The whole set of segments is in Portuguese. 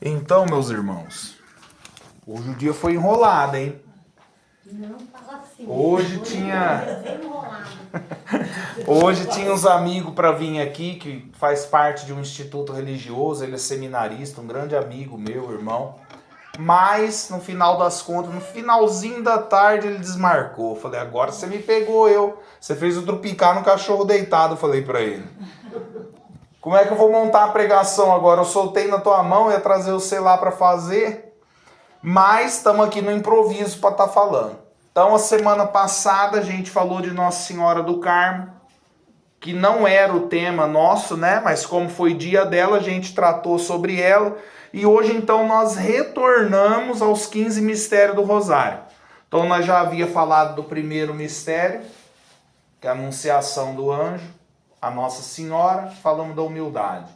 Então, meus irmãos, hoje o dia foi enrolado, hein? Não fala assim. Hoje tinha uns amigos para vir aqui, que faz parte de um instituto religioso, ele é seminarista, um grande amigo meu, irmão. Mas, no final das contas, no finalzinho da tarde, ele desmarcou. Eu falei, agora você me pegou, você fez o trupicar no cachorro deitado, eu falei para ele. Como é que eu vou montar a pregação agora? Eu soltei na tua mão, ia trazer você lá para fazer, mas estamos aqui no improviso para estar falando. Então, a semana passada a gente falou de Nossa Senhora do Carmo, que não era o tema nosso, né? Mas como foi dia dela, a gente tratou sobre ela. E hoje, então, nós retornamos aos 15 mistérios do Rosário. Então, nós já havia falado do primeiro mistério, que é a Anunciação do Anjo, a Nossa Senhora, falamos da humildade.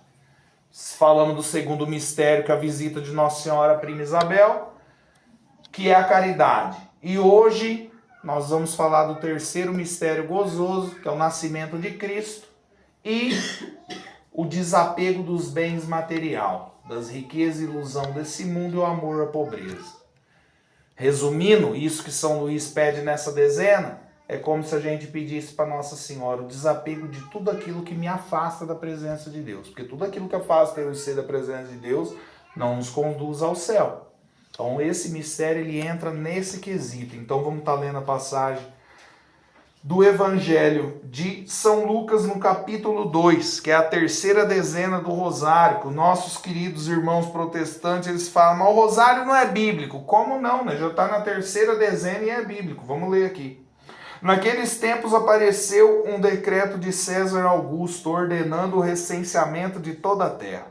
Falamos do segundo mistério, que é a visita de Nossa Senhora à Prima Isabel, que é a caridade. E hoje nós vamos falar do terceiro mistério gozoso, que é o nascimento de Cristo, e o desapego dos bens material, das riquezas e ilusão desse mundo e o amor à pobreza. Resumindo, isso que São Luís pede nessa dezena, é como se a gente pedisse para Nossa Senhora o desapego de tudo aquilo que me afasta da presença de Deus. Porque tudo aquilo que afasta eu e ser da presença de Deus não nos conduz ao céu. Então esse mistério ele entra nesse quesito. Então vamos estar lendo a passagem do Evangelho de São Lucas no capítulo 2, que é a terceira dezena do Rosário, que os nossos queridos irmãos protestantes, eles falam, mas o Rosário não é bíblico. Como não, né? Já está na terceira dezena e é bíblico. Vamos ler aqui. Naqueles tempos apareceu um decreto de César Augusto ordenando o recenseamento de toda a terra.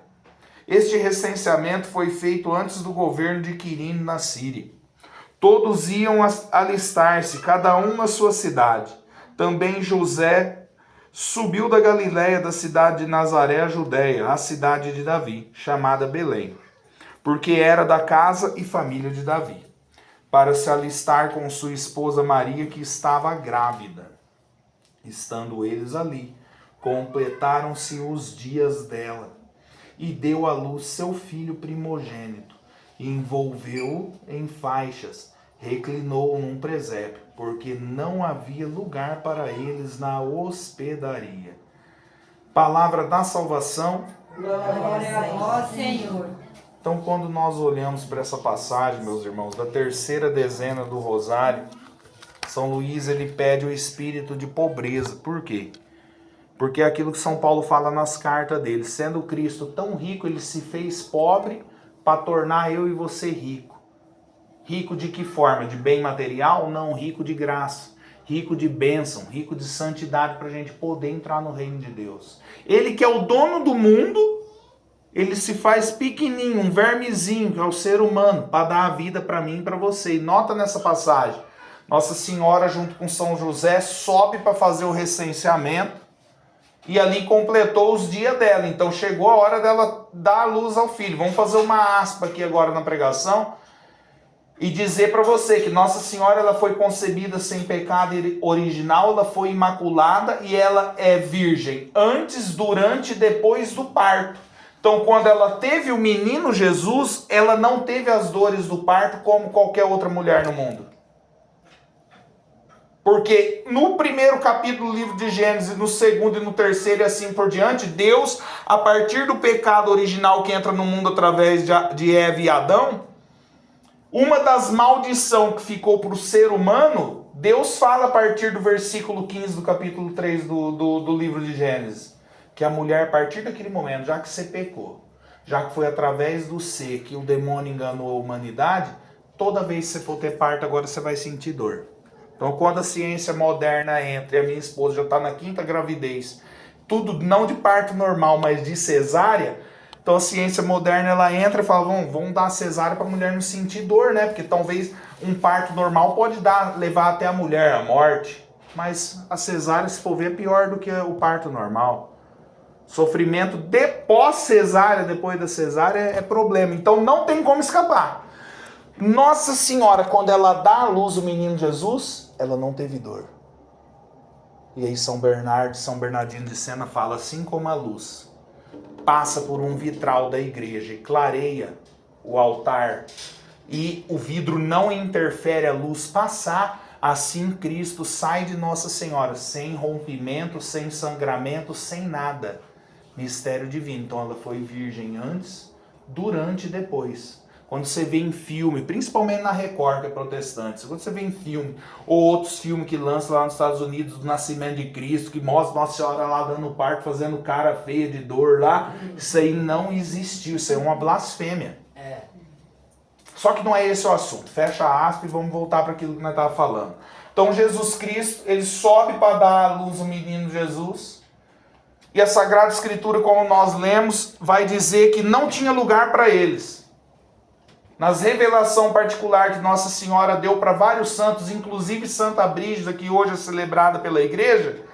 Este recenseamento foi feito antes do governo de Quirino na Síria. Todos iam alistar-se, cada um na sua cidade. Também José subiu da Galiléia, da cidade de Nazaré, a Judéia, a cidade de Davi, chamada Belém, porque era da casa e família de Davi, para se alistar com sua esposa Maria, que estava grávida. Estando eles ali, completaram-se os dias dela, e deu à luz seu filho primogênito, e envolveu-o em faixas, reclinou-o num presépio, porque não havia lugar para eles na hospedaria. Palavra da salvação. Glória a vós, Senhor. Então, quando nós olhamos para essa passagem, meus irmãos, da terceira dezena do Rosário, São Luís ele pede o espírito de pobreza. Por quê? Porque é aquilo que São Paulo fala nas cartas dele. Sendo Cristo tão rico, ele se fez pobre para tornar eu e você rico. Rico de que forma? De bem material? Não, rico de graça. Rico de bênção, rico de santidade para a gente poder entrar no reino de Deus. Ele que é o dono do mundo, ele se faz pequenininho, um vermezinho, que é o ser humano, para dar a vida para mim e para você. E nota nessa passagem, Nossa Senhora junto com São José sobe para fazer o recenseamento e ali completou os dias dela. Então chegou a hora dela dar a luz ao filho. Vamos fazer uma aspa aqui agora na pregação e dizer para você que Nossa Senhora ela foi concebida sem pecado original, ela foi imaculada e ela é virgem antes, durante e depois do parto. Então, quando ela teve o menino Jesus, ela não teve as dores do parto como qualquer outra mulher no mundo. Porque no primeiro capítulo do livro de Gênesis, no segundo e no terceiro e assim por diante, Deus, a partir do pecado original que entra no mundo através de Eva e Adão, uma das maldições que ficou para o ser humano, Deus fala a partir do versículo 15 do capítulo 3 do livro de Gênesis. Que a mulher, a partir daquele momento, já que você pecou, já que foi através do ser que o demônio enganou a humanidade, toda vez que você for ter parto, agora você vai sentir dor. Então, quando a ciência moderna entra, e a minha esposa já está na 5ª gravidez, tudo não de parto normal, mas de cesárea, então a ciência moderna ela entra e fala, vamos dar cesárea para a mulher não sentir dor, né? Porque talvez um parto normal pode levar até a mulher à morte, mas a cesárea, se for ver, é pior do que o parto normal. Sofrimento de pós-cesárea, depois da cesárea, é problema. Então não tem como escapar. Nossa Senhora, quando ela dá à luz o menino Jesus, ela não teve dor. E aí São Bernardino de Sena fala, assim como a luz passa por um vitral da igreja e clareia o altar e o vidro não interfere a luz passar, assim Cristo sai de Nossa Senhora, sem rompimento, sem sangramento, sem nada. Mistério divino. Então ela foi virgem antes, durante e depois. Quando você vê em filme, principalmente na Record, que é protestante, quando você vê em filme, ou outros filmes que lançam lá nos Estados Unidos, do nascimento de Cristo, que mostra Nossa Senhora lá dando parto, fazendo cara feia de dor lá, isso aí não existiu, isso aí é uma blasfêmia. Só que não é esse o assunto. Fecha aspas e vamos voltar para aquilo que nós estávamos falando. Então Jesus Cristo, ele sobe para dar à luz o menino Jesus. E a Sagrada Escritura, como nós lemos, vai dizer que não tinha lugar para eles. Nas revelação particular que Nossa Senhora deu para vários santos, inclusive Santa Brígida, que hoje é celebrada pela igreja,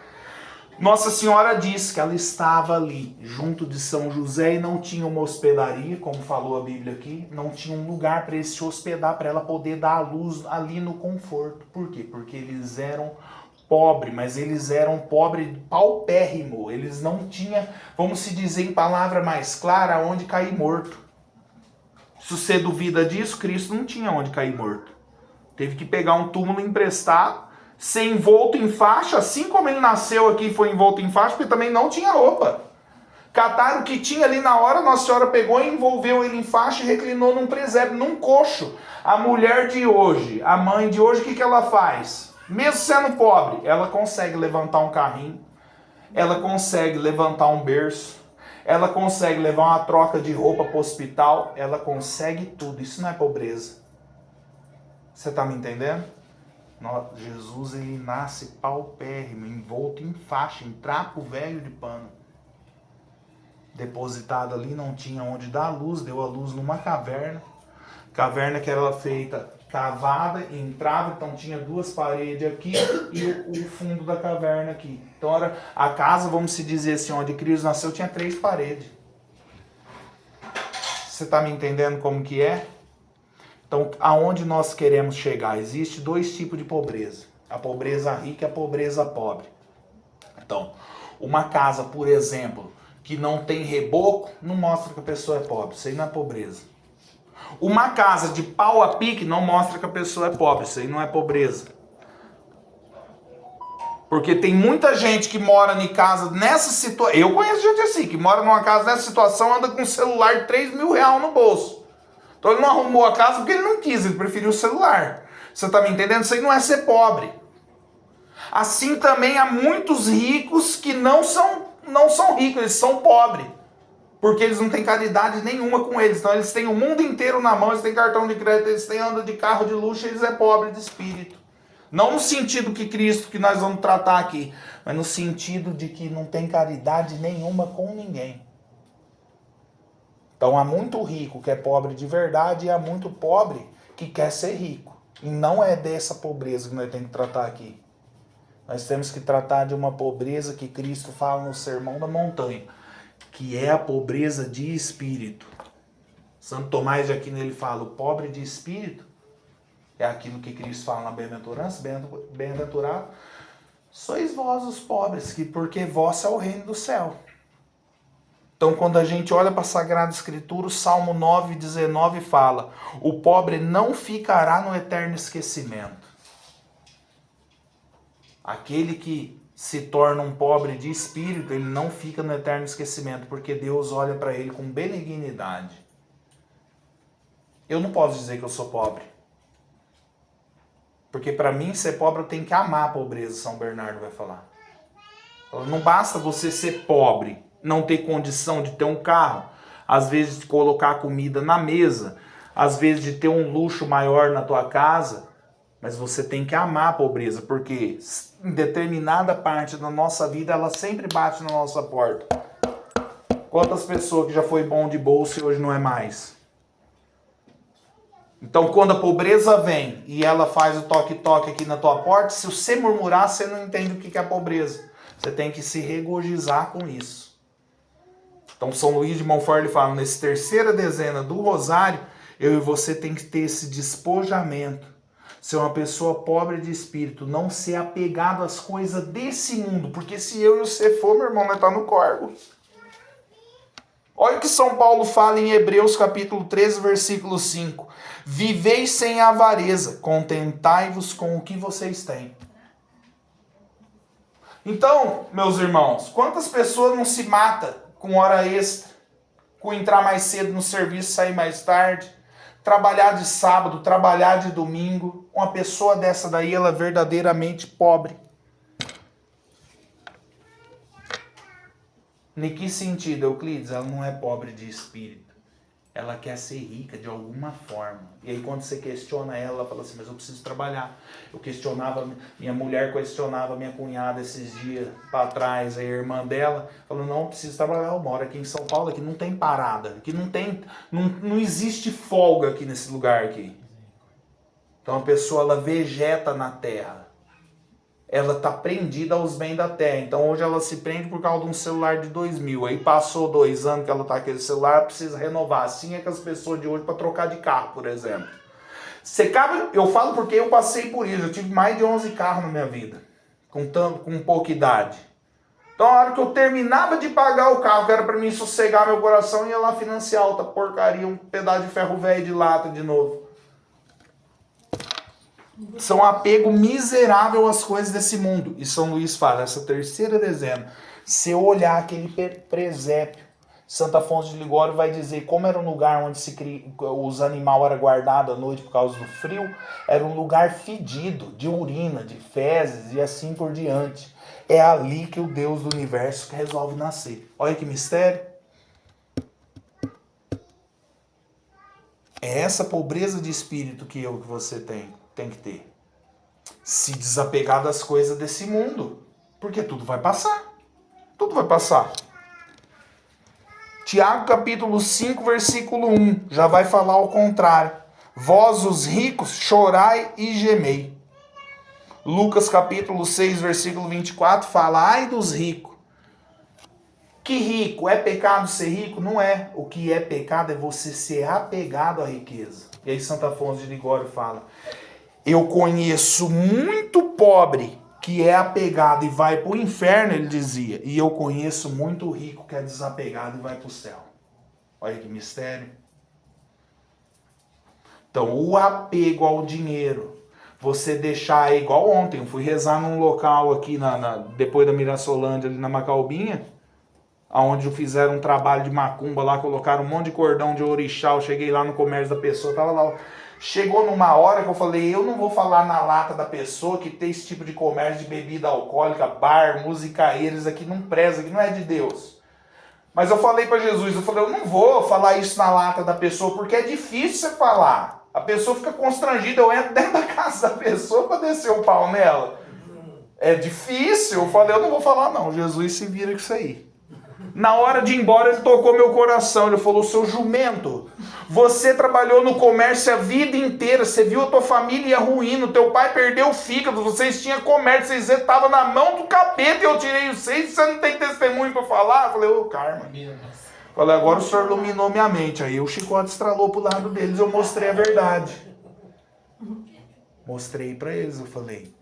Nossa Senhora disse que ela estava ali, junto de São José, e não tinha uma hospedaria, como falou a Bíblia aqui, não tinha um lugar para eles se hospedar, para ela poder dar a luz ali no conforto. Por quê? Porque eles eram pobres, mas eles eram pobres paupérrimo, eles não tinham, vamos se dizer em palavra mais clara, onde cair morto. Se você duvida disso, Cristo não tinha onde cair morto. Teve que pegar um túmulo emprestado, ser envolto em faixa, assim como ele nasceu aqui e foi envolto em faixa, porque também não tinha roupa. Cataram o que tinha ali na hora, Nossa Senhora pegou e envolveu ele em faixa e reclinou num presépio, num coxo. A mulher de hoje, a mãe de hoje, o que ela faz? Mesmo sendo pobre, ela consegue levantar um carrinho, ela consegue levantar um berço, ela consegue levar uma troca de roupa para o hospital, ela consegue tudo. Isso não é pobreza. Você está me entendendo? Jesus, ele nasce paupérrimo, envolto em faixa, em trapo velho de pano. Depositado ali, não tinha onde dar a luz, deu a luz numa caverna. Caverna que era feita cavada, entrava, então tinha duas paredes aqui e o fundo da caverna aqui. Então era a casa, vamos se dizer assim, onde Cristo nasceu, tinha 3 paredes. Você está me entendendo como que é? Então, aonde nós queremos chegar? Existe 2 tipos de pobreza. A pobreza rica e a pobreza pobre. Então, uma casa, por exemplo, que não tem reboco, não mostra que a pessoa é pobre. Isso aí não é pobreza. Uma casa de pau a pique não mostra que a pessoa é pobre. Isso aí não é pobreza. Porque tem muita gente que mora em casa nessa situação. Eu conheço gente assim, que mora numa casa nessa situação, anda com um celular de 3 mil reais no bolso. Então ele não arrumou a casa porque ele não quis, ele preferiu o celular. Você está me entendendo? Isso aí não é ser pobre. Assim também há muitos ricos que não são ricos, eles são pobres. Porque eles não têm caridade nenhuma com eles. Então eles têm o mundo inteiro na mão, eles têm cartão de crédito, eles têm anda de carro de luxo, eles é pobre de espírito. Não no sentido que Cristo, que nós vamos tratar aqui, mas no sentido de que não tem caridade nenhuma com ninguém. Então há muito rico que é pobre de verdade e há muito pobre que quer ser rico. E não é dessa pobreza que nós temos que tratar aqui. Nós temos que tratar de uma pobreza que Cristo fala no Sermão da Montanha, que é a pobreza de espírito. Santo Tomás de Aquino, ele fala, o pobre de espírito é aquilo que Cristo fala na bem-aventurança, bem-aventurado sois vós os pobres, porque vosso é o reino do céu. Então, quando a gente olha para a Sagrada Escritura, o Salmo 9:19 fala, o pobre não ficará no eterno esquecimento. Aquele que se torna um pobre de espírito, ele não fica no eterno esquecimento, porque Deus olha para ele com benignidade. Eu não posso dizer que eu sou pobre. Porque para mim ser pobre eu tenho que amar a pobreza, São Bernardo vai falar. Não basta você ser pobre, não ter condição de ter um carro, às vezes de colocar comida na mesa, às vezes de ter um luxo maior na tua casa, mas você tem que amar a pobreza, porque em determinada parte da nossa vida ela sempre bate na nossa porta. Quantas pessoas que já foi bom de bolsa e hoje não é mais? Então, quando a pobreza vem e ela faz o toque-toque aqui na tua porta, se você murmurar, você não entende o que é a pobreza. Você tem que se regozijar com isso. Então, São Luís de Montfort ele fala, nessa 3ª dezena do Rosário, eu e você tem que ter esse despojamento. Ser uma pessoa pobre de espírito, não ser apegado às coisas desse mundo. Porque se eu e você for, meu irmão, nós tá no corgo. Olha o que São Paulo fala em Hebreus capítulo 13, versículo 5. Viveis sem avareza, contentai-vos com o que vocês têm. Então, meus irmãos, quantas pessoas não se matam com hora extra, com entrar mais cedo no serviço, sair mais tarde, trabalhar de sábado, trabalhar de domingo? Uma pessoa dessa daí, ela é verdadeiramente pobre. Em que sentido, Euclides? Ela não é pobre de espírito. Ela quer ser rica de alguma forma. E aí quando você questiona ela, ela fala assim, mas eu preciso trabalhar. Eu questionava, minha mulher questionava minha cunhada esses dias para trás, a irmã dela, falando, não, eu preciso trabalhar. Eu moro aqui em São Paulo, aqui não tem parada, aqui não existe folga aqui nesse lugar aqui. Então a pessoa, ela vegeta na terra. Ela está prendida aos bens da terra. Então hoje ela se prende por causa de um celular de 2000. Aí passou 2 anos que ela está com aquele celular, precisa renovar. Assim é que as pessoas de hoje para trocar de carro, por exemplo. Eu falo porque eu passei por isso. Eu tive mais de 11 carros na minha vida, com pouca idade. Então a hora que eu terminava de pagar o carro, que era para mim sossegar meu coração, ia lá financiar outra porcaria, um pedaço de ferro velho de lata de novo. São apego miserável às coisas desse mundo. E São Luís fala, essa 3ª dezena, se eu olhar aquele presépio, Santa Afonso de Ligório vai dizer como era um lugar onde os animais eram guardados à noite por causa do frio, era um lugar fedido, de urina, de fezes e assim por diante. É ali que o Deus do universo resolve nascer. Olha que mistério. É essa pobreza de espírito que você tem que ter. Se desapegar das coisas desse mundo. Porque tudo vai passar. Tudo vai passar. Tiago capítulo 5, versículo 1. Já vai falar ao contrário. Vós os ricos, chorai e gemei. Lucas capítulo 6, versículo 24 fala, ai dos ricos. Que rico? É pecado ser rico? Não é. O que é pecado é você ser apegado à riqueza. E aí Santo Afonso de Ligório fala, eu conheço muito pobre que é apegado e vai para o inferno, ele dizia. E eu conheço muito rico que é desapegado e vai para o céu. Olha que mistério. Então, o apego ao dinheiro, você deixar, igual ontem, eu fui rezar num local aqui, depois da Mirassolândia, ali na Macaubinha, onde fizeram um trabalho de macumba lá, colocaram um monte de cordão de orixá, eu cheguei lá no comércio da pessoa, tava lá... Chegou numa hora que eu falei, eu não vou falar na lata da pessoa que tem esse tipo de comércio de bebida alcoólica, bar, musicaeiros, aqui não preza, aqui não é de Deus. Mas eu falei para Jesus, eu falei, eu não vou falar isso na lata da pessoa, porque é difícil você falar. A pessoa fica constrangida, eu entro dentro da casa da pessoa para descer o pau nela. É difícil, eu falei, eu não vou falar não, Jesus se vira com isso aí. Na hora de ir embora, ele tocou meu coração. Ele falou, seu jumento, você trabalhou no comércio a vida inteira. Você viu a tua família ruindo. Teu pai perdeu o fígado. Vocês tinham comércio. Vocês estavam na mão do capeta e eu tirei os 6. Você não tem testemunho para falar? Eu falei, ô, karma. Falei, agora o senhor iluminou minha mente. Aí o chicote estralou pro lado deles. Eu mostrei a verdade. Mostrei para eles. Eu falei,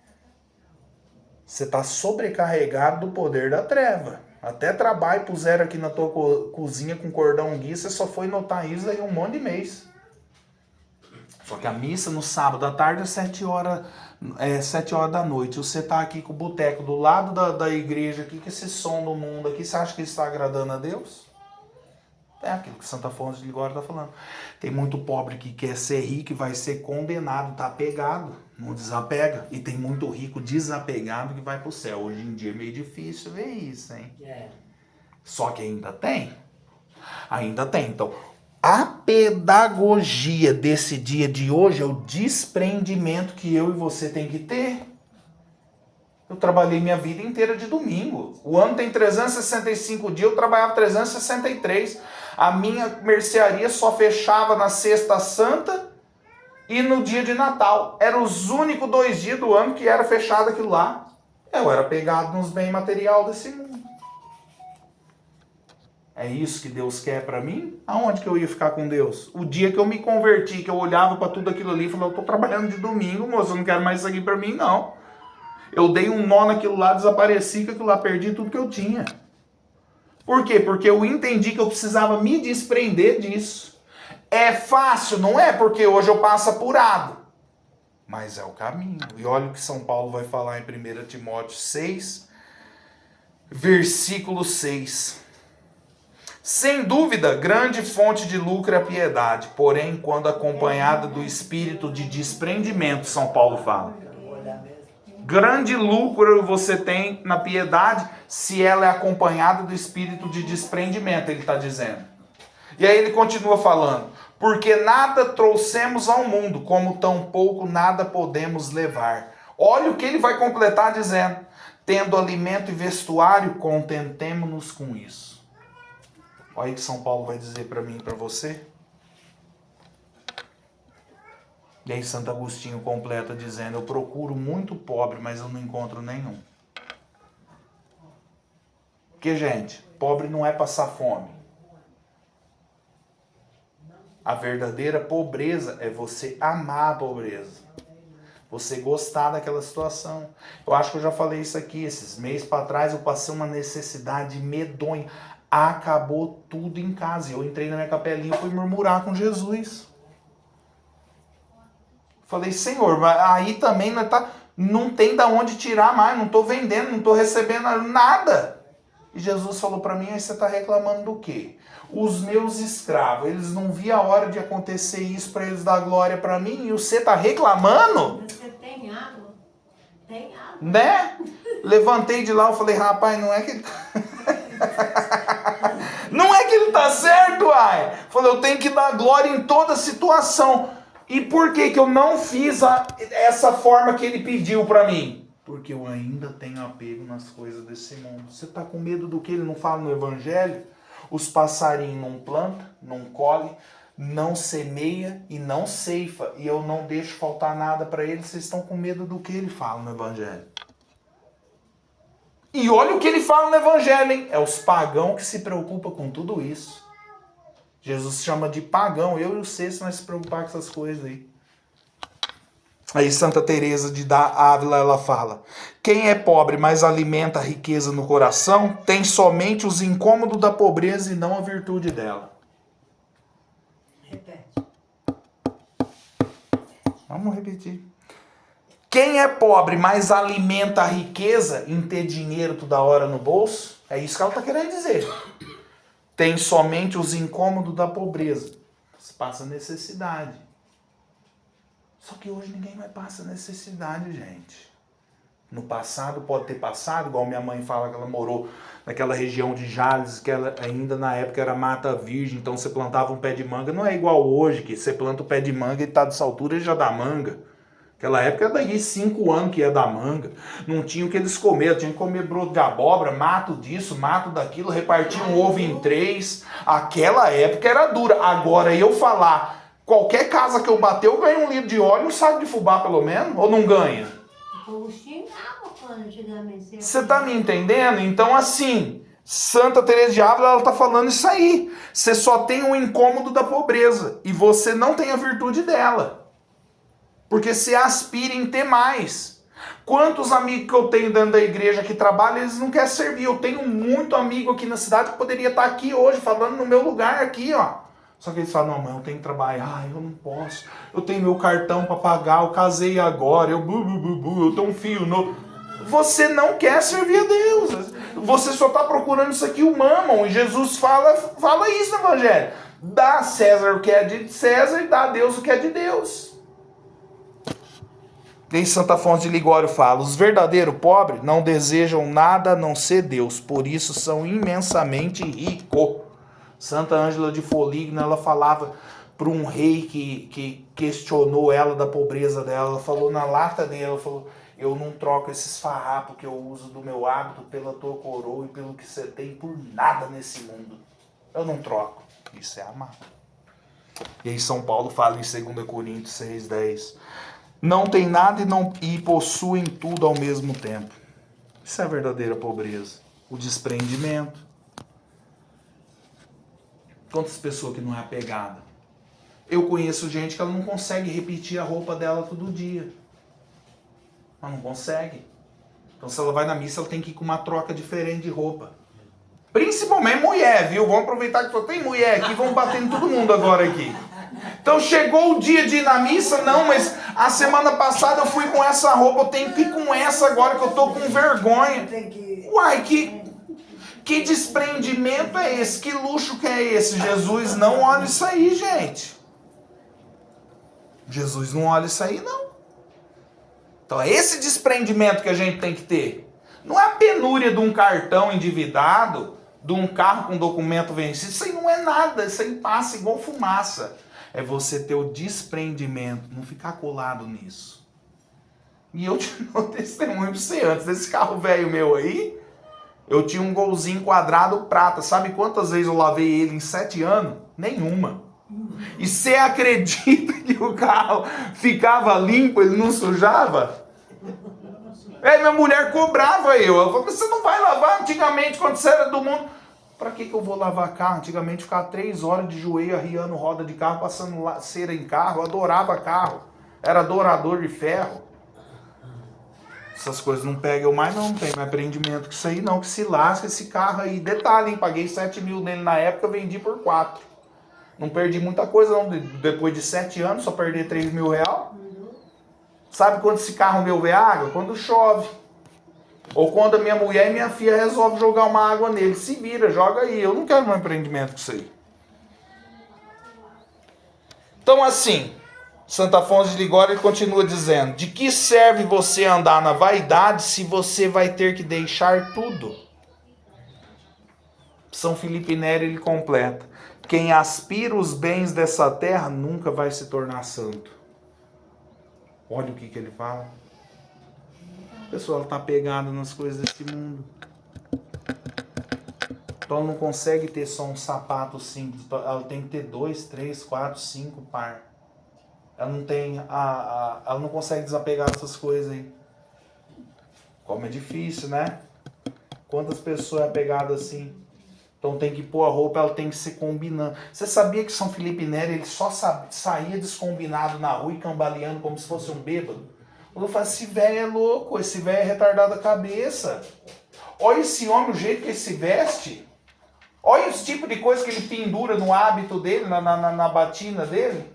você está sobrecarregado do poder da treva. Até trabalho puseram aqui na tua cozinha com cordão guia, você só foi notar isso aí um monte de mês. Só que a missa no sábado à tarde é 7 horas da noite. Você tá aqui com o boteco do lado da igreja aqui, com esse som do mundo aqui, você acha que isso está agradando a Deus? É aquilo que Santa Afonso de Ligório está falando. Tem muito pobre que quer ser rico e vai ser condenado, tá apegado, não desapega. E tem muito rico desapegado que vai pro céu. Hoje em dia é meio difícil ver isso, hein? Só que ainda tem. Ainda tem. Então, a pedagogia desse dia de hoje é o desprendimento que eu e você tem que ter. Eu trabalhei minha vida inteira de domingo. O ano tem 365 dias, eu trabalhava 363. A minha mercearia só fechava na Sexta Santa e no dia de Natal. Eram os únicos 2 dias do ano que era fechado aquilo lá. Eu era pegado nos bens materiais desse mundo. É isso que Deus quer para mim? Aonde que eu ia ficar com Deus? O dia que eu me converti, que eu olhava para tudo aquilo ali e falava, eu tô trabalhando de domingo, moço, eu não quero mais isso aqui para mim, não. Eu dei um nó naquilo lá, desapareci com aquilo lá, perdi tudo que eu tinha. Por quê? Porque eu entendi que eu precisava me desprender disso. É fácil? Não é, porque hoje eu passo apurado. Mas é o caminho. E olha o que São Paulo vai falar em 1 Timóteo 6, versículo 6. Sem dúvida, grande fonte de lucro é a piedade, porém, quando acompanhada do espírito de desprendimento, São Paulo fala. Grande lucro você tem na piedade se ela é acompanhada do espírito de desprendimento, ele está dizendo. E aí ele continua falando, porque nada trouxemos ao mundo, como tampouco nada podemos levar. Olha o que ele vai completar dizendo, tendo alimento e vestuário, contentemo-nos com isso. Olha o que São Paulo vai dizer para mim e para você. E aí Santo Agostinho completa dizendo, eu procuro muito pobre, mas eu não encontro nenhum. Porque, gente, pobre não é passar fome. A verdadeira pobreza é você amar a pobreza. Você gostar daquela situação. Eu acho que eu já falei isso aqui. Esses meses para trás eu passei uma necessidade medonha. Acabou tudo em casa. Eu entrei na minha capelinha e fui murmurar com Jesus. Falei, Senhor, aí também não tem da onde tirar mais. Não estou vendendo, não estou recebendo nada. E Jesus falou para mim, aí você está reclamando do quê? Os meus escravos, eles não viam a hora de acontecer isso para eles dar glória para mim. E você está reclamando? Você tem água? Tem água. Né? Levantei de lá e falei, rapaz, não é que... Não é que ele tá certo, ai. Falei, eu tenho que dar glória em toda situação. E por que que eu não fiz essa forma que ele pediu para mim? Porque eu ainda tenho apego nas coisas desse mundo. Você tá com medo do que ele não fala no Evangelho? Os passarinhos não plantam, não colhem, não semeia e não ceifa. E eu não deixo faltar nada para eles. Vocês estão com medo do que ele fala no Evangelho? E olha o que ele fala no Evangelho, hein? É os pagãos que se preocupam com tudo isso. Jesus chama de pagão. Eu e o Cês nós se preocupar com essas coisas aí. Aí Santa Teresa de Ávila, ela fala, quem é pobre, mas alimenta a riqueza no coração, tem somente os incômodos da pobreza e não a virtude dela. Repete. Vamos repetir. Quem é pobre, mas alimenta a riqueza em ter dinheiro toda hora no bolso, é isso que ela está querendo dizer. Tem somente os incômodos da pobreza. Você passa necessidade. Só que hoje ninguém mais passa necessidade, gente. No passado pode ter passado, igual minha mãe fala que ela morou naquela região de Jales, que ela ainda na época era mata virgem, então você plantava um pé de manga. Não é igual hoje, que você planta o pé de manga e está dessa altura e já dá manga. Naquela época era daí 5 anos que ia dar manga. Não tinha o que eles comeram. Tinha que comer broto de abóbora, mato disso, mato daquilo, repartia um ovo em 3. Aquela época era dura. Agora eu falar, qualquer casa que eu bater, eu ganho 1 litro de óleo, um saco de fubá pelo menos, ou não ganha? O povo xingava quando antigamente. Você tá me entendendo? Então assim, Santa Teresa de Ávila, ela tá falando isso aí. Você só tem o incômodo da pobreza e você não tem a virtude dela. Porque você aspira em ter mais. Quantos amigos que eu tenho dentro da igreja que trabalham, eles não querem servir. Eu tenho muito amigo aqui na cidade que poderia estar aqui hoje, falando no meu lugar aqui, ó. Só que eles falam, não, mas eu tenho que trabalhar. Ai, eu não posso. Eu tenho meu cartão para pagar, eu casei agora, eu tenho um filho novo. Você não quer servir a Deus. Você só está procurando isso aqui, o mamão. E Jesus fala isso no Evangelho. Dá a César o que é de César e dá a Deus o que é de Deus. Em Santa Afonso de Ligório fala, os verdadeiros pobres não desejam nada a não ser Deus, por isso são imensamente ricos. Santa Ângela de Foligno, ela falava para um rei que questionou ela da pobreza dela, ela falou na lata dele, ela falou, eu não troco esses farrapos que eu uso do meu hábito pela tua coroa e pelo que você tem por nada nesse mundo. Eu não troco. Isso é amar. E aí São Paulo fala em 2 Coríntios 6,10. Não tem nada e possuem tudo ao mesmo tempo. Isso é a verdadeira pobreza. O desprendimento. Quantas pessoas que não é apegada? Eu conheço gente que ela não consegue repetir a roupa dela todo dia. Ela não consegue. Então se ela vai na missa, ela tem que ir com uma troca diferente de roupa. Principalmente mulher, viu? Vamos aproveitar que só tem mulher aqui, vamos bater em todo mundo agora aqui. Então chegou o dia de ir na missa, não, mas a semana passada eu fui com essa roupa, eu tenho que ir com essa agora que eu tô com vergonha. Uai, que desprendimento é esse? Que luxo que é esse? Jesus não olha isso aí, gente. Jesus não olha isso aí, não. Então é esse desprendimento que a gente tem que ter. Não é a penúria de um cartão endividado, de um carro com documento vencido. Isso aí não é nada, isso aí passa igual fumaça. É você ter o desprendimento, não ficar colado nisso. E eu te dou testemunho pra você, antes desse carro velho meu aí, eu tinha um golzinho quadrado prata. Sabe quantas vezes eu lavei ele em 7 anos? Nenhuma. E você acredita que o carro ficava limpo, ele não sujava? Minha mulher cobrava eu. Ela falou, você não vai lavar antigamente quando você era do mundo. Pra que eu vou lavar carro? Antigamente eu ficava 3 horas de joelho arriando roda de carro, passando cera em carro. Eu adorava carro. Era adorador de ferro. Essas coisas não pegam eu mais, não tem mais prendimento que isso aí não, que se lasca esse carro aí. Detalhe, hein? Paguei 7 mil nele na época, vendi por 4. Não perdi muita coisa não, depois de 7 anos, só perdi 3 mil reais. Sabe quando esse carro meu vê água? Quando chove. Ou quando a minha mulher e minha filha resolvem jogar uma água nele. Se vira, joga aí. Eu não quero mais empreendimento com isso aí. Então assim, Santo Afonso de Ligório ele continua dizendo: de que serve você andar na vaidade se você vai ter que deixar tudo? São Felipe Neri ele completa: quem aspira os bens dessa terra nunca vai se tornar santo. Olha o que ele fala. A pessoa está pegada nas coisas desse mundo. Então ela não consegue ter só um sapato simples. Ela tem que ter 2, 3, 4, 5 par. Ela não tem ela não consegue desapegar dessas coisas aí. Como é difícil, né? Quantas pessoas é pegada assim? Então tem que pôr a roupa, ela tem que se combinando. Você sabia que São Felipe Neri ele só saía descombinado na rua e cambaleando como se fosse um bêbado? Eu falo, esse velho é louco, esse velho é retardado da cabeça. Olha esse homem, o jeito que ele se veste. Olha os tipos de coisa que ele pendura no hábito dele, na batina dele.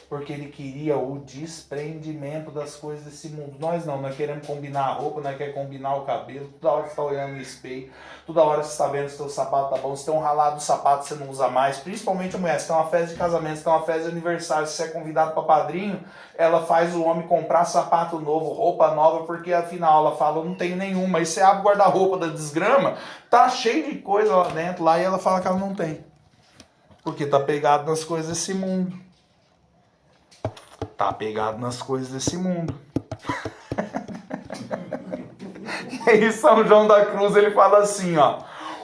Porque ele queria o desprendimento das coisas desse mundo. Nós não, nós queremos combinar a roupa, nós queremos combinar o cabelo. Toda hora você está olhando no espelho, toda hora você está vendo se o seu sapato tá bom, se tem um ralado do sapato você não usa mais. Principalmente a mulher, se tem uma festa de casamento, se tem uma festa de aniversário, se você é convidado para padrinho, ela faz o homem comprar sapato novo, roupa nova, porque afinal ela fala, eu não tenho nenhuma. Aí você abre o guarda-roupa da desgrama, tá cheio de coisa lá dentro, lá, e ela fala que ela não tem. Porque tá pegado nas coisas desse mundo. Tá pegado nas coisas desse mundo. E aí São João da Cruz ele fala assim, ó: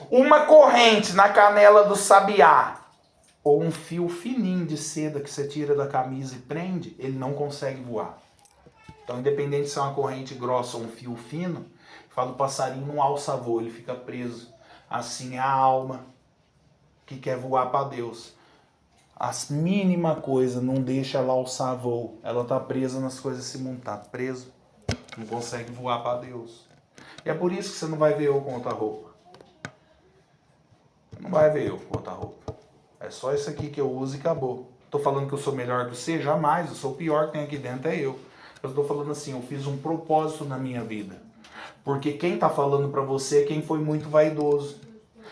uma corrente na canela do sabiá ou um fio fininho de seda que você tira da camisa e prende, ele não consegue voar. Então, independente se é uma corrente grossa ou um fio fino, fala o passarinho não alça voo, ele fica preso. Assim é a alma que quer voar para Deus. A mínima coisa não deixa ela alçar voo. Ela tá presa nas coisas desse mundo, tá preso. Não consegue voar para Deus. E é por isso que você não vai ver eu com outra roupa. Não vai ver eu com outra roupa. É só isso aqui que eu uso e acabou. Tô falando que eu sou melhor que você? Jamais. Eu sou o pior que tem aqui dentro é eu. Eu tô falando assim, eu fiz um propósito na minha vida. Porque quem tá falando para você é quem foi muito vaidoso.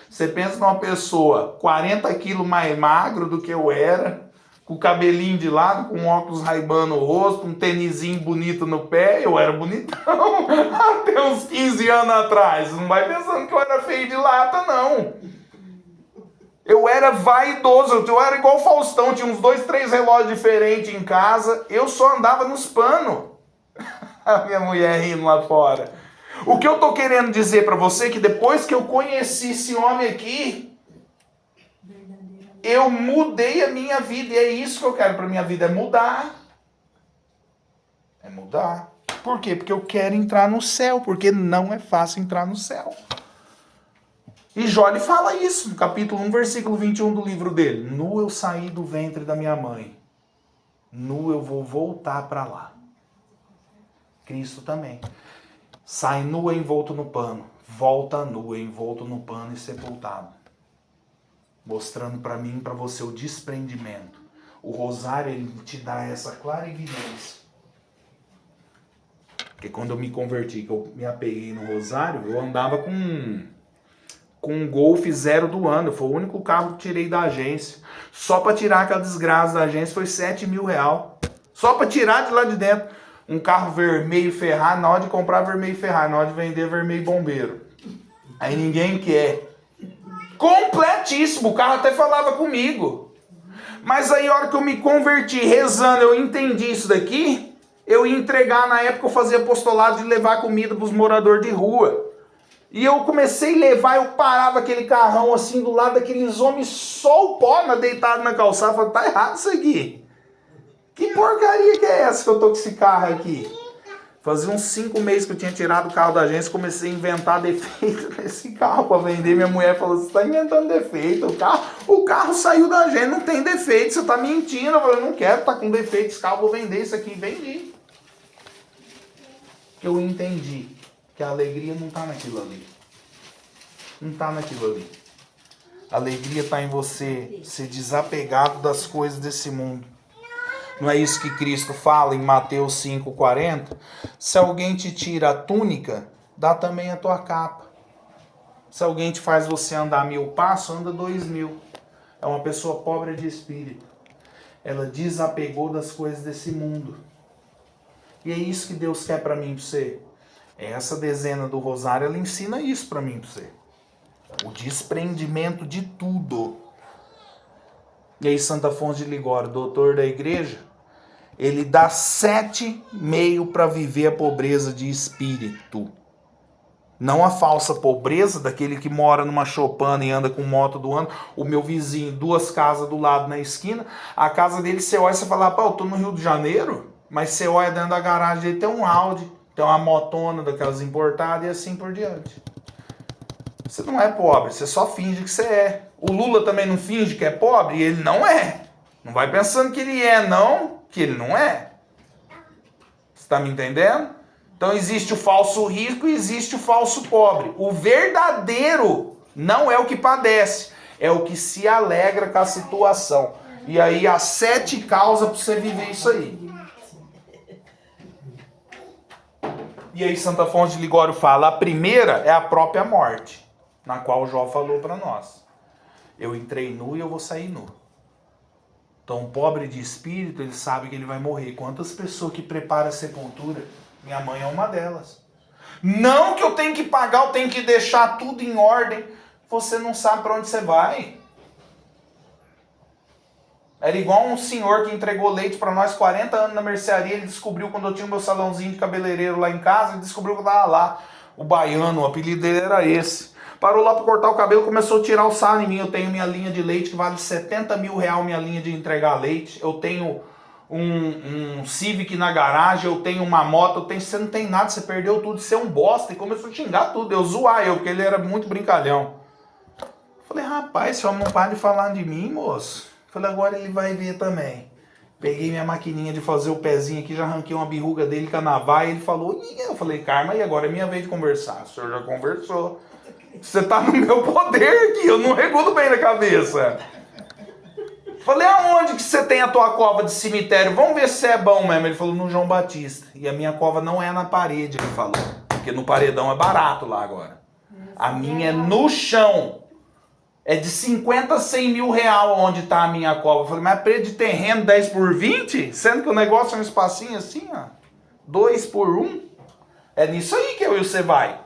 Você pensa numa pessoa 40 quilos mais magro do que eu era, com o cabelinho de lado, com óculos Ray-Ban no rosto, um tênisinho bonito no pé, eu era bonitão até uns 15 anos atrás. Não vai pensando que eu era feio de lata, não. Eu era vaidoso, eu era igual o Faustão, tinha uns 2, 3 relógios diferentes em casa, eu só andava nos panos. A minha mulher rindo lá fora. O que eu tô querendo dizer para você é que depois que eu conheci esse homem aqui, eu mudei a minha vida. E é isso que eu quero para minha vida, é mudar. É mudar. Por quê? Porque eu quero entrar no céu, porque não é fácil entrar no céu. E Jó ele fala isso no capítulo 1, versículo 21 do livro dele. Nu eu saí do ventre da minha mãe, nu eu vou voltar para lá. Cristo também. Sai nu envolto no pano, volta nu, envolto no pano e sepultado. Mostrando para mim e para você o desprendimento. O rosário, ele te dá essa clara evidência. Porque quando eu me converti, que eu me apeguei no rosário, eu andava com um Golf 0 do ano. Foi o único carro que tirei da agência. Só para tirar aquela desgraça da agência foi R$7.000. Só para tirar de lá de dentro. Um carro vermelho Ferrari, na hora de comprar vermelho Ferrari, na hora de vender vermelho bombeiro. Aí ninguém quer. Completíssimo, o carro até falava comigo. Mas aí a hora que eu me converti, rezando, eu entendi isso daqui, eu ia entregar, na época eu fazia apostolado de levar comida para os moradores de rua. E eu comecei a levar, eu parava aquele carrão assim do lado daqueles homens, só o pó deitado na calçada, falei, tá errado isso aqui. Que porcaria que é essa que eu tô com esse carro aqui? Fazia uns 5 meses que eu tinha tirado o carro da agência, comecei a inventar defeito nesse carro para vender. Minha mulher falou, você tá inventando defeito, o carro saiu da agência, não tem defeito, você tá mentindo. Eu falei, não quero, tá com defeito esse carro, vou vender isso aqui. Vendi. Eu entendi que a alegria não tá naquilo ali. Não tá naquilo ali. A alegria tá em você ser desapegado das coisas desse mundo. Não é isso que Cristo fala em Mateus 5,40? Se alguém te tira a túnica, dá também a tua capa. Se alguém te faz você andar 1000 passos, anda 2000. É uma pessoa pobre de espírito. Ela desapegou das coisas desse mundo. E é isso que Deus quer para mim e para você. Essa dezena do rosário, ela ensina isso para mim e para você. O desprendimento de tudo. E aí Santo Afonso de Ligório, doutor da igreja, ele dá 7 meios para viver a pobreza de espírito. Não a falsa pobreza daquele que mora numa choupana e anda com moto do ano. O meu vizinho, 2 casas do lado na esquina, a casa dele, você olha e você fala, pô, eu tô no Rio de Janeiro, mas você olha dentro da garagem dele, tem um Audi, tem uma motona daquelas importadas e assim por diante. Você não é pobre, você só finge que você é. O Lula também não finge que é pobre e ele não é. Não vai pensando que ele é, não, que ele não é. Você está me entendendo? Então existe o falso rico e existe o falso pobre. O verdadeiro não é o que padece, é o que se alegra com a situação. E aí há 7 causas para você viver isso aí. E aí Santo Afonso de Ligório fala, a primeira é a própria morte, na qual Jó falou para nós. Eu entrei nu e eu vou sair nu. Então, o pobre de espírito, ele sabe que ele vai morrer. Quantas pessoas que preparam a sepultura? Minha mãe é uma delas. Não que eu tenho que pagar, eu tenho que deixar tudo em ordem. Você não sabe para onde você vai. Era igual um senhor que entregou leite para nós 40 anos na mercearia. Ele descobriu, quando eu tinha o meu salãozinho de cabeleireiro lá em casa, ele descobriu que eu estava lá. O baiano, o apelido dele era esse. Parou lá para cortar o cabelo, começou a tirar o sarro em mim. Eu tenho minha linha de leite que vale R$70.000, minha linha de entregar leite. Eu tenho um Civic na garagem, eu tenho uma moto, você não tem nada, você perdeu tudo, você é um bosta. E começou a xingar tudo, eu zoar porque ele era muito brincalhão. Falei, rapaz, esse homem não para de falar de mim, moço. Falei, agora ele vai ver também. Peguei minha maquininha de fazer o pezinho aqui, já arranquei uma birruga dele com a navalha, e ele falou, e eu falei, Karma, e agora é minha vez de conversar. O senhor já conversou. Você tá no meu poder aqui, eu não regulo bem na cabeça. Falei, aonde que você tem a tua cova de cemitério? Vamos ver se é bom mesmo. Ele falou, no João Batista. E a minha cova não é na parede, ele falou. Porque no paredão é barato lá agora. A minha é no chão. É de 50 a 100 mil real onde tá a minha cova. Eu falei, mas preço de terreno 10 por 20? Sendo que o negócio é um espacinho assim, ó. 2 por 1? É nisso aí que eu e você vai.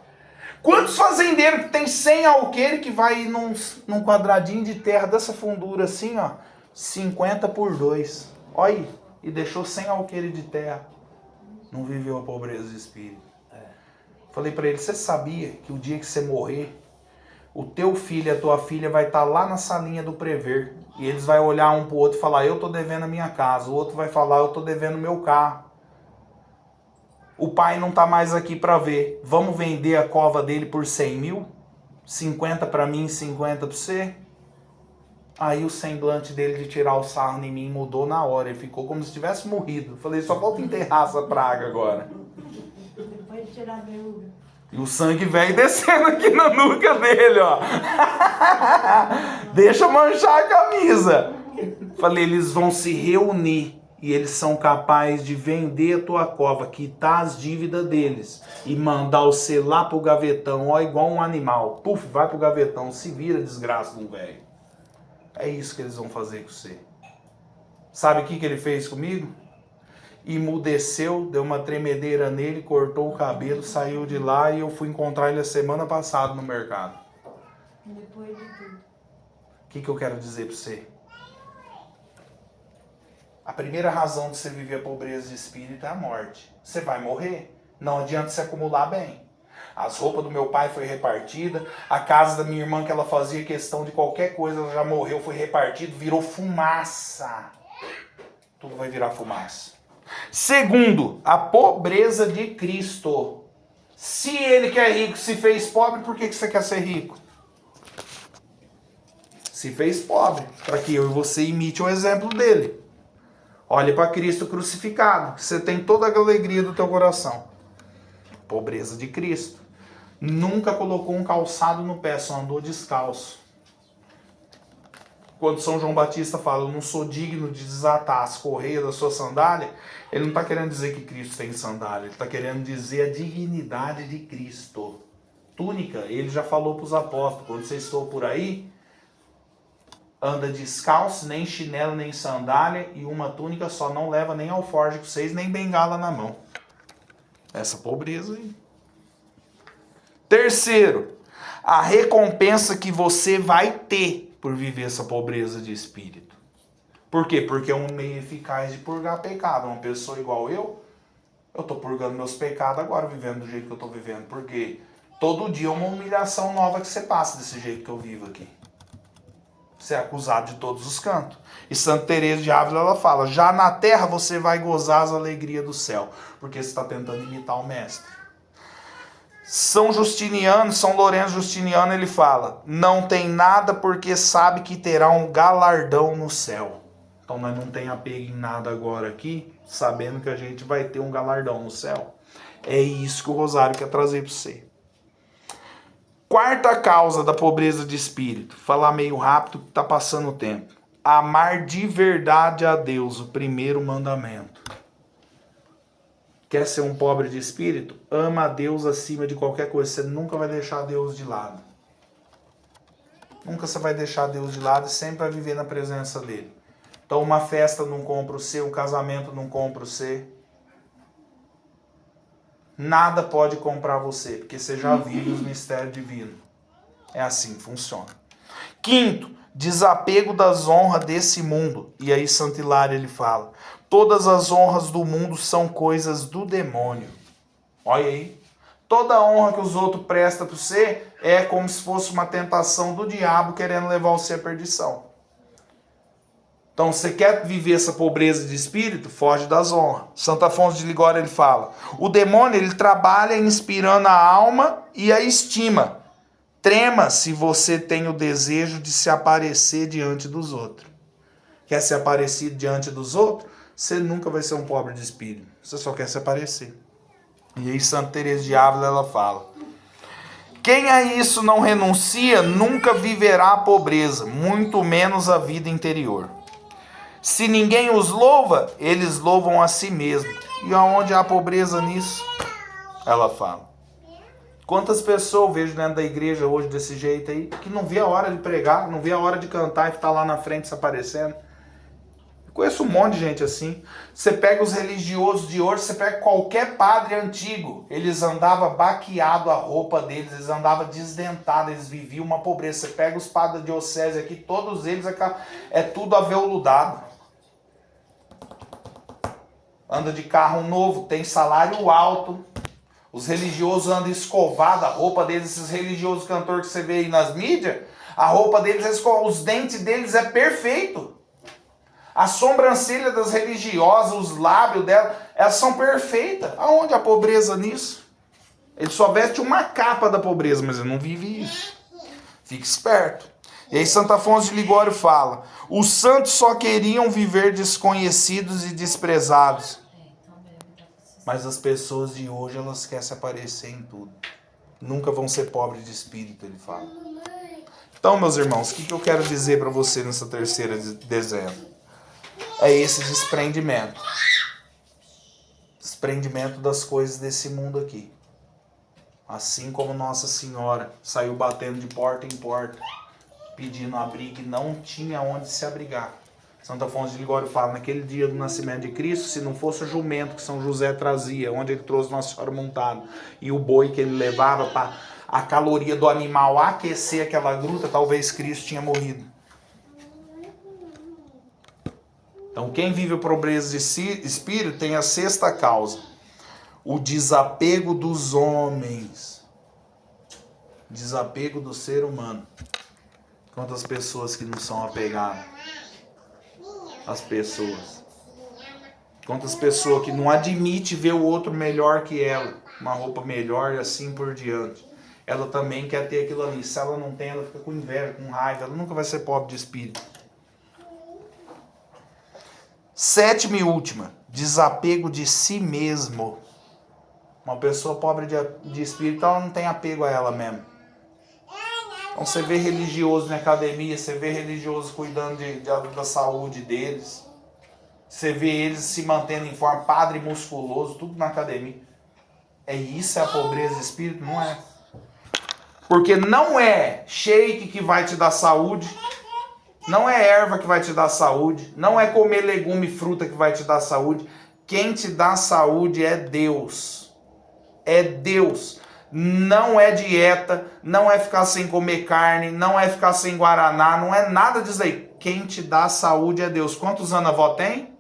Quantos fazendeiros que tem 100 alqueires que vai num quadradinho de terra dessa fundura assim, ó, 50 por 2. Olha aí, e deixou 100 alqueires de terra. Não viveu a pobreza de espírito. Falei para ele, você sabia que o dia que você morrer, o teu filho e a tua filha vai estar lá na salinha do prever. E eles vão olhar um pro outro e falar, eu tô devendo a minha casa. O outro vai falar, eu tô devendo o meu carro. O pai não tá mais aqui para ver. Vamos vender a cova dele por 100 mil? 50 para mim, 50 para você? Aí o semblante dele de tirar o sarro em mim mudou na hora. Ele ficou como se tivesse morrido. Falei, só falta enterrar essa praga agora. Depois de tirar a verruga. E o sangue velho descendo aqui na nuca dele, ó. Deixa manchar a camisa. Falei, eles vão se reunir e eles são capazes de vender a tua cova, quitar as dívidas deles e mandar você lá pro gavetão, ó, igual um animal. Puf, vai pro gavetão, se vira, desgraça de um velho. É isso que eles vão fazer com você. Sabe o que ele fez comigo? Emudeceu, deu uma tremedeira nele, cortou o cabelo, saiu de lá e eu fui encontrar ele a semana passada no mercado. Depois de tudo. O que eu quero dizer pra você? A primeira razão de você viver a pobreza de espírito é a morte. Você vai morrer. Não adianta você acumular bem. As roupas do meu pai foi repartida, a casa da minha irmã que ela fazia questão de qualquer coisa, ela já morreu, foi repartido, virou fumaça. Tudo vai virar fumaça. Segundo, a pobreza de Cristo. Se ele que é rico se fez pobre, por que você quer ser rico? Se fez pobre, para que eu e você imite o exemplo dele. Olhe para Cristo crucificado, que você tem toda a alegria do teu coração. Pobreza de Cristo. Nunca colocou um calçado no pé, só andou descalço. Quando São João Batista fala, eu não sou digno de desatar as correias da sua sandália, ele não está querendo dizer que Cristo tem sandália, ele está querendo dizer a dignidade de Cristo. Túnica, ele já falou para os apóstolos, quando vocês estão por aí, anda descalço, nem chinelo, nem sandália, e uma túnica só, não leva nem alforje com vocês, nem bengala na mão. Essa pobreza aí. Terceiro, a recompensa que você vai ter por viver essa pobreza de espírito. Por quê? Porque é um meio eficaz de purgar pecado. Uma pessoa igual eu tô purgando meus pecados agora, vivendo do jeito que eu tô vivendo. Porque todo dia é uma humilhação nova que você passa desse jeito que eu vivo aqui. Você é acusado de todos os cantos. E Santa Teresa de Ávila, ela fala, já na terra você vai gozar as alegrias do céu, porque você está tentando imitar o mestre. São Lourenço Justiniano, ele fala, não tem nada porque sabe que terá um galardão no céu. Então nós não tem apego em nada agora aqui, sabendo que a gente vai ter um galardão no céu. É isso que o Rosário quer trazer para você. Quarta causa da pobreza de espírito, falar meio rápido que está passando o tempo. Amar de verdade a Deus, o primeiro mandamento. Quer ser um pobre de espírito? Ama a Deus acima de qualquer coisa. Você nunca vai deixar Deus de lado. Nunca você vai deixar Deus de lado e sempre vai viver na presença dele. Então uma festa não compra o seu, um casamento não compra o seu. Nada pode comprar você, porque você já vive os mistérios divinos. É assim que funciona. Quinto, desapego das honras desse mundo. E aí Santo Hilário ele fala, todas as honras do mundo são coisas do demônio. Olha aí. Toda honra que os outros prestam para você é como se fosse uma tentação do diabo querendo levar você à perdição. Então, você quer viver essa pobreza de espírito? Foge das honras. Santo Afonso de Ligório ele fala, o demônio ele trabalha inspirando a alma e a estima. Trema se você tem o desejo de se aparecer diante dos outros. Quer se aparecer diante dos outros? Você nunca vai ser um pobre de espírito. Você só quer se aparecer. E aí Santa Teresa de Ávila ela fala, quem a isso não renuncia nunca viverá a pobreza, muito menos a vida interior. Se ninguém os louva, eles louvam a si mesmos. E aonde há pobreza nisso? Ela fala. Quantas pessoas eu vejo dentro da igreja hoje desse jeito aí, que não vê a hora de pregar, não vê a hora de cantar e estar lá na frente se aparecendo. Eu conheço um monte de gente assim. Você pega os religiosos de hoje, você pega qualquer padre antigo, eles andavam baqueado a roupa deles, eles andavam desdentados, eles viviam uma pobreza. Você pega os padres da diocese aqui, todos eles é tudo aveludado. Anda de carro novo, tem salário alto. Os religiosos andam escovados, a roupa deles, esses religiosos cantores que você vê aí nas mídias, a roupa deles é escovada, os dentes deles é perfeito. A sobrancelha das religiosas, os lábios delas, elas são perfeitas. Aonde a pobreza nisso? Ele só veste uma capa da pobreza, mas ele não vive isso. Fique esperto. E aí Santo Afonso de Ligório fala, os santos só queriam viver desconhecidos e desprezados. Mas as pessoas de hoje, elas querem se aparecer em tudo. nunca vão ser pobres de espírito, ele fala. Então, meus irmãos, o que eu quero dizer para você nessa terceira de dezembro? É esse desprendimento. Desprendimento das coisas desse mundo aqui. Assim como Nossa Senhora saiu batendo de porta em porta, pedindo abrigo e não tinha onde se abrigar. Santo Afonso de Ligório fala, naquele dia do nascimento de Cristo, se não fosse o jumento que São José trazia, onde ele trouxe Nossa Senhora montada, e o boi que ele levava para a caloria do animal aquecer aquela gruta, talvez Cristo tinha morrido. Então quem vive o pobreza de espírito tem a sexta causa, o desapego dos homens, desapego do ser humano. Quantas pessoas que não são apegadas às pessoas. Quantas pessoas que não admitem ver o outro melhor que ela, uma roupa melhor e assim por diante. Ela também quer ter aquilo ali. Se ela não tem, ela fica com inveja, com raiva. Ela nunca vai ser pobre de espírito. Sétima e última, desapego de si mesmo. Uma pessoa pobre de espírito, ela não tem apego a ela mesma. Então você vê religioso na academia, você vê religioso cuidando da saúde deles. Você vê eles se mantendo em forma, padre musculoso, tudo na academia. Isso é a pobreza de espírito? Não é. Porque não é shake que vai te dar saúde, não é erva que vai te dar saúde, não é comer legume e fruta que vai te dar saúde. Quem te dá saúde é Deus. É Deus. Não é dieta, não é ficar sem comer carne, não é ficar sem guaraná, não é nada disso aí. Quem te dá saúde é Deus. Quantos anos a avó tem?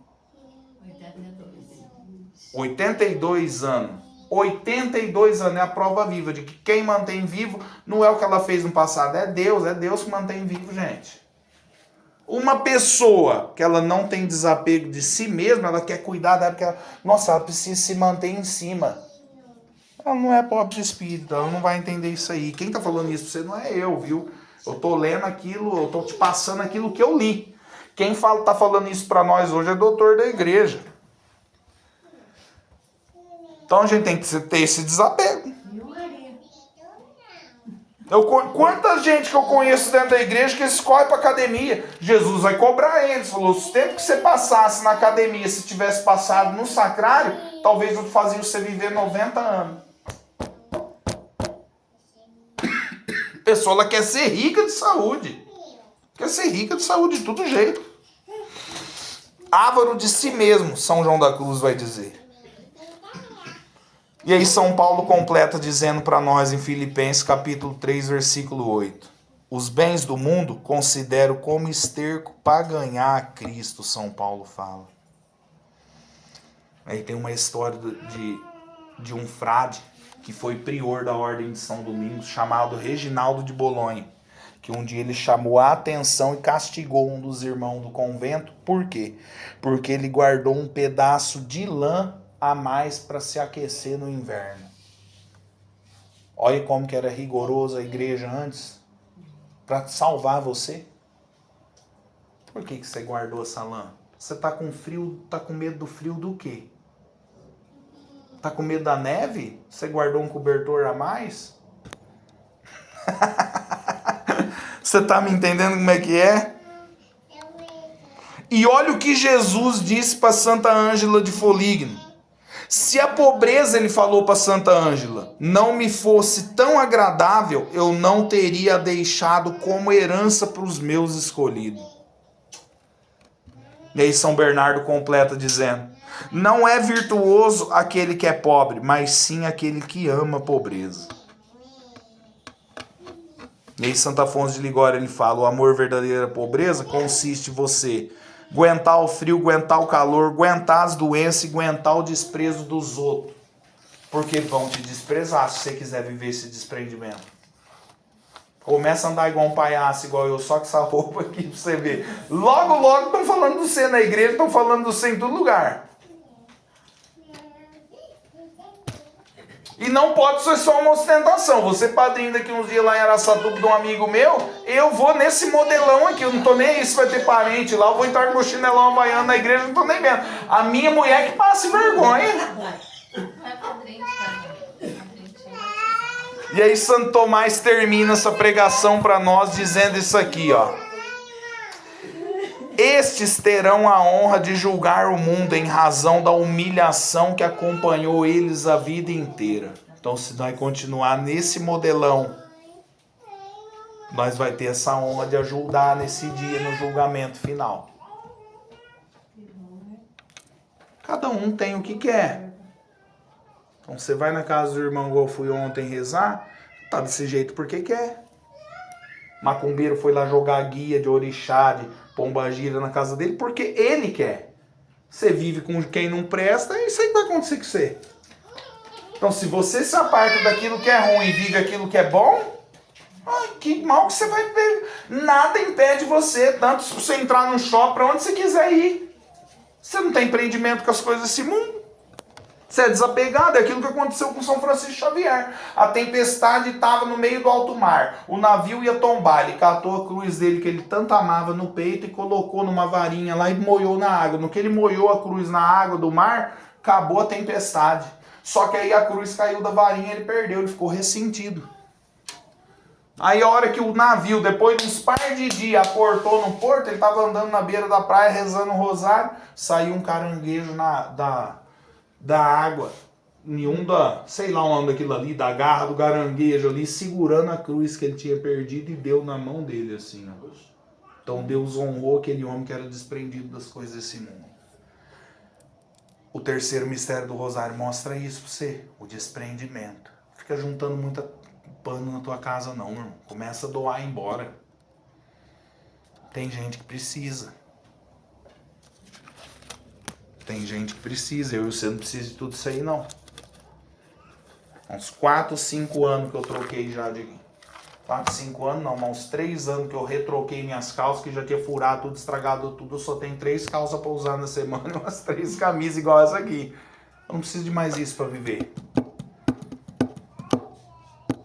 82 anos. 82 anos é a prova viva de que quem mantém vivo não é o que ela fez no passado, é Deus que mantém vivo, gente. Uma pessoa que ela não tem desapego de si mesma, ela quer cuidar dela, porque ela precisa se manter em cima. Ela não é pobre de espírito, ela não vai entender isso aí. Quem tá falando isso pra você não é eu, viu? Eu tô lendo aquilo, eu tô te passando aquilo que eu li. Quem tá falando isso pra nós hoje é doutor da igreja. Então a gente tem que ter esse desapego. Quanta gente que eu conheço dentro da igreja que eles correm para academia. Jesus vai cobrar eles. Falou, o tempo que você passasse na academia, se tivesse passado no sacrário, talvez eu fazia você viver 90 anos. A pessoa ela quer ser rica de saúde. Quer ser rica de saúde de todo jeito. Ávaro de si mesmo, São João da Cruz vai dizer. E aí São Paulo completa dizendo para nós em Filipenses capítulo 3, versículo 8. Os bens do mundo considero como esterco para ganhar a Cristo, São Paulo fala. Aí tem uma história de um frade que foi prior da Ordem de São Domingos, chamado Reginaldo de Bolonha, que um dia ele chamou a atenção e castigou um dos irmãos do convento. Por quê? Porque ele guardou um pedaço de lã a mais para se aquecer no inverno. Olha como que era rigorosa a igreja antes para salvar você. Por que você guardou essa lã? Você tá com frio, tá com medo do frio do quê? Tá com medo da neve? Você guardou um cobertor a mais? Você tá me entendendo como é que é? E olha o que Jesus disse para Santa Ângela de Foligno. Se a pobreza, ele falou para Santa Ângela, não me fosse tão agradável, eu não teria deixado como herança para os meus escolhidos. E aí São Bernardo completa dizendo, não é virtuoso aquele que é pobre, mas sim aquele que ama a pobreza. E aí Santo Afonso de Ligório ele fala, o amor verdadeiro à pobreza consiste em você aguentar o frio, aguentar o calor, aguentar as doenças e aguentar o desprezo dos outros. Porque vão te desprezar se você quiser viver esse desprendimento. Começa a andar igual um palhaço, igual eu, só com essa roupa aqui pra você ver. Logo, logo estão falando de você na igreja, estão falando de você em todo lugar. E não pode ser só uma ostentação. Você padrinho daqui uns dias lá em Araçatuba de um amigo meu, eu vou nesse modelão aqui, eu não tô nem aí se vai ter parente lá, eu vou entrar com meu chinelão havaiano na igreja, não tô nem vendo. A minha mulher que passe vergonha. E aí Santo Tomás termina essa pregação para nós dizendo isso aqui, ó. Estes terão a honra de julgar o mundo em razão da humilhação que acompanhou eles a vida inteira. Então, se nós continuar nesse modelão, nós vai ter essa honra de ajudar nesse dia, no julgamento final. Cada um tem o que quer. Então, você vai na casa do irmão, igual eu fui ontem rezar, tá desse jeito porque quer. Macumbeiro foi lá jogar guia de orixá, de pombagira na casa dele, porque ele quer. Você vive com quem não presta, é isso aí que vai acontecer com você. Então, se você se aparta daquilo que é ruim e vive aquilo que é bom, ai, que mal que você vai ver. Nada impede você, tanto se você entrar no shopping, para onde você quiser ir. Você não tem empreendimento com as coisas desse mundo. Você é desapegado, é aquilo que aconteceu com São Francisco Xavier. A tempestade estava no meio do alto mar. O navio ia tombar. Ele catou a cruz dele, que ele tanto amava, no peito e colocou numa varinha lá e moiou na água. No que ele moiou a cruz na água do mar, acabou a tempestade. Só que aí a cruz caiu da varinha e ele perdeu, ele ficou ressentido. Aí a hora que o navio, depois de uns par de dias, aportou no porto, ele estava andando na beira da praia, rezando o rosário, saiu um caranguejo da água, sei lá o nome daquilo ali, da garra do caranguejo ali, segurando a cruz que ele tinha perdido e deu na mão dele assim, ó. Então Deus honrou aquele homem que era desprendido das coisas desse mundo. O terceiro mistério do rosário mostra isso pra você, o desprendimento. Fica juntando muita pano na tua casa não, irmão. Começa a doar e ir embora. Tem gente que precisa. Tem gente que precisa. Eu e você não precisa de tudo isso aí, não. Uns 4, 5 anos que eu troquei já de... 4, 5 anos não, mas uns 3 anos que eu retroquei minhas calças, que já tinha furado tudo, estragado tudo. Eu só tenho 3 calças pra usar na semana e umas 3 camisas igual essa aqui. Eu não preciso de mais isso pra viver.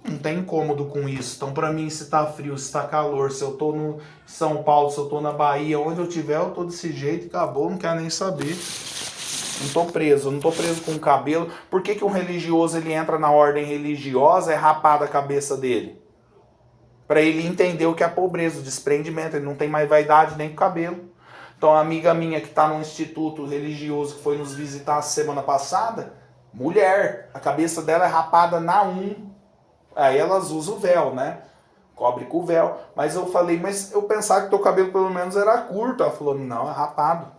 Não tem incômodo com isso. Então, pra mim, se tá frio, se tá calor, se eu tô no São Paulo, se eu tô na Bahia, onde eu tiver, eu tô desse jeito e acabou, não quero nem saber. Não tô preso, não tô preso com o cabelo. Por que um religioso, ele entra na ordem religiosa, é rapado a cabeça dele? Pra ele entender o que é a pobreza, o desprendimento. Ele não tem mais vaidade nem com o cabelo. Então, a amiga minha que tá num instituto religioso, que foi nos visitar semana passada, mulher, a cabeça dela é rapada na Aí elas usam o véu, né? Cobre com o véu. Mas eu falei, mas eu pensava que teu cabelo pelo menos era curto. Ela falou, não, é rapado.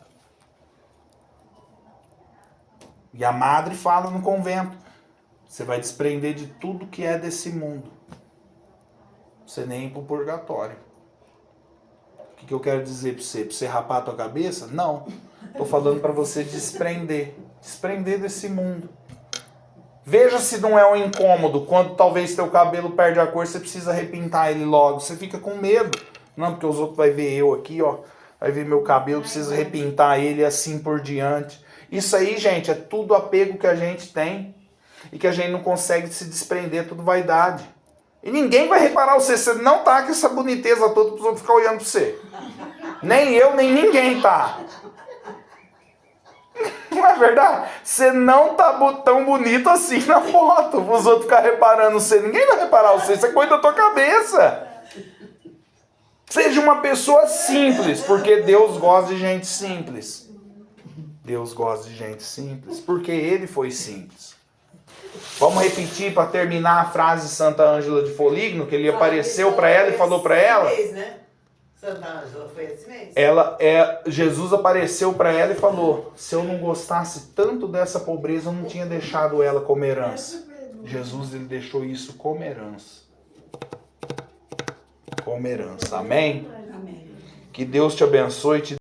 E a madre fala no convento, você vai desprender de tudo que é desse mundo. Você nem ir pro purgatório. O que eu quero dizer pra você? Pra você rapar a tua cabeça? Não. Tô falando pra você desprender. Desprender desse mundo. Veja se não é um incômodo, quando talvez teu cabelo perde a cor, você precisa repintar ele logo. Você fica com medo. Não, porque os outros vão ver eu aqui, ó. Vai ver meu cabelo, precisa repintar ele assim por diante. Isso aí, gente, é tudo apego que a gente tem e que a gente não consegue se desprender, tudo vaidade. E ninguém vai reparar você. Você não tá com essa boniteza toda para os outros ficar olhando para você. Nem eu, nem ninguém tá. Não é verdade? Você não tá tão bonito assim na foto. Os outros ficarem reparando você. Ninguém vai reparar você. Isso é coisa da tua cabeça. Seja uma pessoa simples, porque Deus gosta de gente simples. Deus gosta de gente simples, porque Ele foi simples. Vamos repetir para terminar a frase de Santa Ângela de Foligno, que ele apareceu para ela e falou para ela. Santa Ângela foi esse mês? Jesus apareceu para ela e falou, se eu não gostasse tanto dessa pobreza, eu não tinha deixado ela como herança. Jesus, ele deixou isso como herança. Como herança. Amém? Amém. Que Deus te abençoe e te